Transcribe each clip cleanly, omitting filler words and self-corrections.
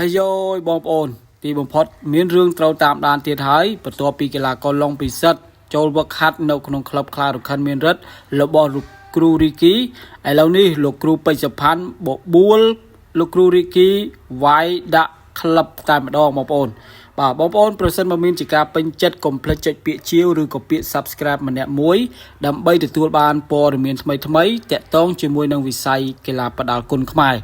អាយយបងប្អូនទីបំផុតមានរឿងត្រូវតាមដានទៀតហើយបន្ទាប់ពីកីឡាករឡុងពិសិដ្ឋចូលវឹកហាត់នៅក្នុងក្លឹបខ្លារខិនមានរិទ្ធរបស់លោកគ្រូរីគីឥឡូវនេះលោកគ្រូពេជ្រសុផាន់បបួលលោកគ្រូរីគីវាយដាក់ក្លឹបតែម្ដងបងប្អូនបាទបងប្អូនប្រសិនបើមានជាការពេញចិត្តកុំភ្លេចចុចពាក្យជាវឬក៏ពាក្យ Subscribe ម្នាក់មួយដើម្បីទទួលបានព័ត៌មានថ្មីតាក់ទងជាមួយនឹងវិស័យកីឡាផ្ដាល់គុណខ្មែរ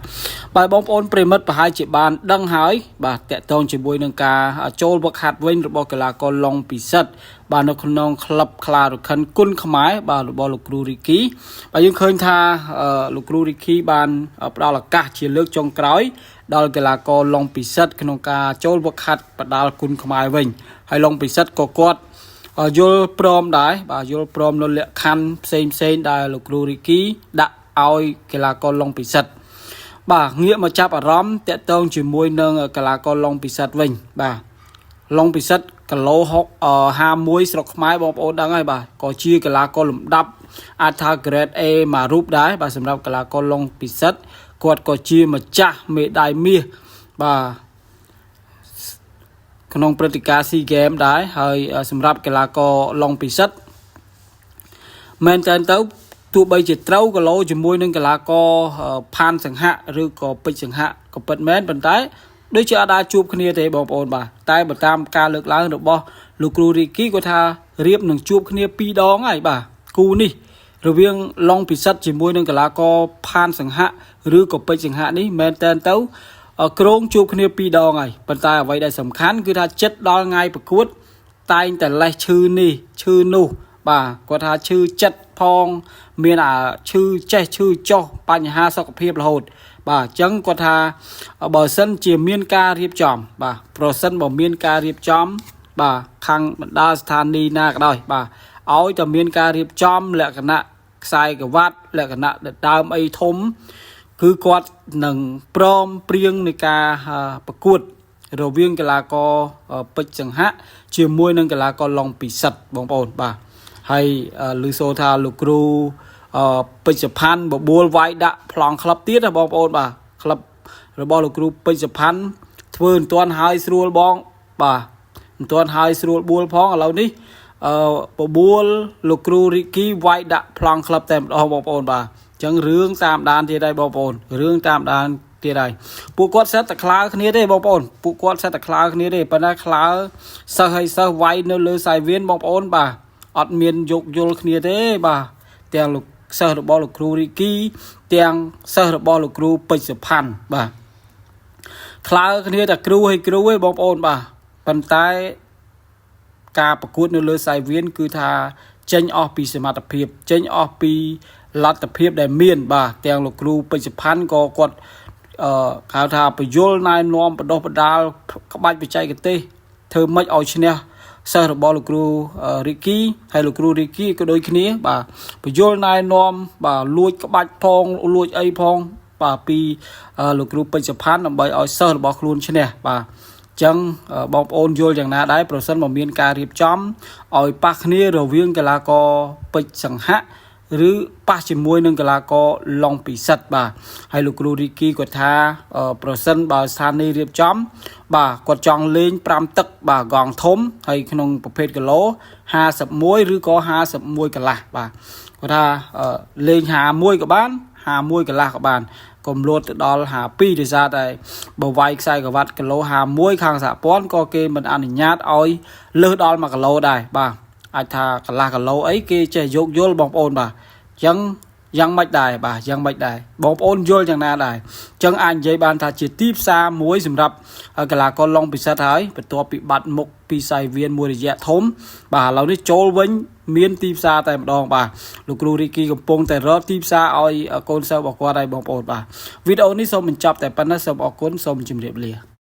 បាទបងប្អូនប្រិមិត្តប្រហែលជាបានដឹងហើយបាទតាក់ទងជាមួយនឹងការចូលវឹកហាត់វិញរបស់កីឡាករឡុងពិសិដ្ឋបាទនៅក្នុងក្លឹបខ្លារខិនគុណខ្មែរបាទរបស់លោកគ្រូរីគីបាទយើងឃើញថាលោកគ្រូរីគីបានផ្ដល់ឱកាសជាលើកចុងក្រោយដល់កីឡាករឡុងពិសិដ្ឋក្នុងការចូលវឹកហាត់ផ្ដាល់គុណខ្មែរវិញហើយឡុងពិសិដ្ឋក៏គាត់យល់ព្រមដែរបាទយល់ព្រមនៅលក្ខខណ្ឌផ្សេងដែលលោកគ្រូរីគីដាក់ឲ្យកីឡាករឡុងពិសិដ្ឋបាទងាកមកចាប់អារម្មណ៍តាក់ទងជាមួយនឹងកីឡាករឡុងពិសិដ្ឋវិញបាទឡុងពិសិដ្ឋគីឡូ51ស្រុកខ្មែរបងប្អូនដឹងហើយបាទក៏ជាកីឡាករលំដាប់អាចថា Grade A មួយរូបដែរបាទសម្រាប់កីឡាករឡុងពិសិដ្ឋគាត់ក៏ជាម្ចាស់មេដាយមាសបាទក្នុងព្រឹត្តិការណ៍ SEA Games ដែរហើយសម្រាប់កីឡាករឡុងពិសិដ្ឋមែនតើទៅទោះបីជាត្រូវគីឡូជាមួយនឹងកីឡាករផានសង្ហៈឬក៏ពេជ្រសង្ហៈក៏ពិតមែនប៉ុន្តែដូចជាអត់អាចជួបគ្នាទេបងប្អូនបាទតែបើតាមការលើកឡើងរបស់លោកគ្រូរីគីគាត់ថារៀបនឹងជួបគ្នា2ដងហើយបាទគូនេះរវាងឡុងពិសិដ្ឋជាមួយនឹងកីឡាករផានសង្ហៈឬក៏ពេជ្រសង្ហៈនេះមែនតើទៅក្រុងជួបគ្នា2ដងហើយប៉ុន្តែអ្វីដែលសំខាន់គឺថាចិត្តដល់ថ្ងៃប្រកួតតែងតែលេះឈឺនេះឈឺនោះបាទគាត់ថាឈឺចិត្តផងមានឈឺចេះឈឺចុះបញ្ហាសុខភាពរហូតបាទអញ្ចឹងគាត់ថាបើសិនជាមានការរៀបចំបាទប្រសិនបើមានការរៀបចំបាទខាងបណ្ដាស្ថានីយ៍ណាក៏ដោយបាទឲ្យតែមានការរៀបចំលក្ខណៈខ្សែក្រវ៉ាត់លក្ខណៈដើមអីធំគឺគាត់នឹងព្រមព្រៀងនៃការប្រកួតរវាងកីឡាករពេជ្រសង្ហៈជាមួយនឹងកីឡាករឡុងពិសិដ្ឋបងប្អូនបាទហើយឮសូរថាលោកគ្រូពេជ្រសុផាន់បបួលវាយដាក់ប្លង់ក្លឹបទៀតណាបងប្អូនបាទក្លឹបរបស់លោកគ្រូពេជ្រសុផាន់ធ្វើមិនទាន់ហើយស្រួលបងបាទមិនទាន់ហើយស្រួលបួលផងឥឡូវនេះបបួលលោកគ្រូរីគីវាយដាក់ប្លង់ក្លឹបតែម្ដងបងប្អូនបាទអញ្ចឹងរឿងតាមដានទៀតហើយបងប្អូនរឿងតាមដានទៀតហើយពួកគាត់សិតតែខ្លើគ្នាទេបងប្អូនពួកគាត់សិតតែខ្លើគ្នាទេប៉ុន្តែខ្លើសិស្សហើយសិស្សវាយនៅលើសាយវៀនបងប្អូនបាទអត់មានយោគយល់គ្នាទេបាទទាំងលោកសិស្សរបស់លោកគ្រូរីគីទាំងសិស្សរបស់លោកគ្រូពេជ្រសុផាន់បាទខ្លើគ្នាតែគ្រូហើយគ្រូឯងបងប្អូនបាទប៉ុន្តែការប្រកួតនៅលើសាយវៀនគឺថាចេញអស់ពីសមត្ថភាពចេញអស់ពីលទ្ធភាពដែលមានបាទទាំងលោកគ្រូពេជ្រសុផាន់ក៏គាត់ហៅថាបញ្យលណែនាំបដោះបដាលក្បាច់បច្ចេកទេសធ្វើម៉េចឲ្យឈ្នះសិស្សរបស់លោកគ្រូរីគីហើយលោកគ្រូរីគីក៏ដូចគ្នាបាទបញ្យលណែនាំបាទលួចក្បាច់ផងលួចអីផងបាទពីលោកគ្រូពេជ្រសុផាន់ដើម្បីឲ្យសិស្សរបស់ខ្លួនឈ្នះបាទចឹងបងប្អូនយល់យ៉ាងណាដែរប្រសិនបើមានការរៀបចំឲ្យប៉ះគ្នារវាងកីឡាករពេជ្រសង្ហៈឬប៉ះជាមួយនឹងកីឡាករឡុងពិសិដ្ឋបាទហើយលោកគ្រូរីគីគាត់ថាប្រសិនបើស្ថានីយ៍រៀបចំបាទគាត់ចង់លេង5ទឹកបាទកងធំហើយក្នុងប្រភេទគីឡូ51ឬក៏51កន្លះបាទគាត់ថាលេង51ក៏បាន51កន្លះក៏បានកុំលោតទៅដល់52ដោយសារតែបើវាយខ្សែក្រវ៉ាត់គីឡូ51ខាងសហព័ន្ធក៏គេមិនអនុញ្ញាតឲ្យលើសដល់1គីឡូដែរបាទអាចថាកន្លះគីឡូអីគេចេះយោគយល់បងប្អូនបាទអញ្ចឹងយ៉ាងម៉េចដែរបាទយ៉ាងម៉េចដែរបងប្អូនយល់យ៉ាងណាដែរអញ្ចឹងអាចនិយាយបានថាជាទីផ្សារមួយសម្រាប់កីឡាករឡុងពិសិដ្ឋហើយបន្ទាប់ពីបាត់មុខពីសាយវៀនមួយរយៈធំបាទឥឡូវនេះចូលវិញមានទីផ្សារតែម្ដងបាទលោកគ្រូរីគីកំពុងតែរកទីផ្សារឲ្យកូនសិស្សរបស់គាត់ហើយបងប្អូនបាទវីដេអូនេះសូមបញ្ចប់តែប៉ុណ្ណេះសូមអរគុណសូមជម្រាបលា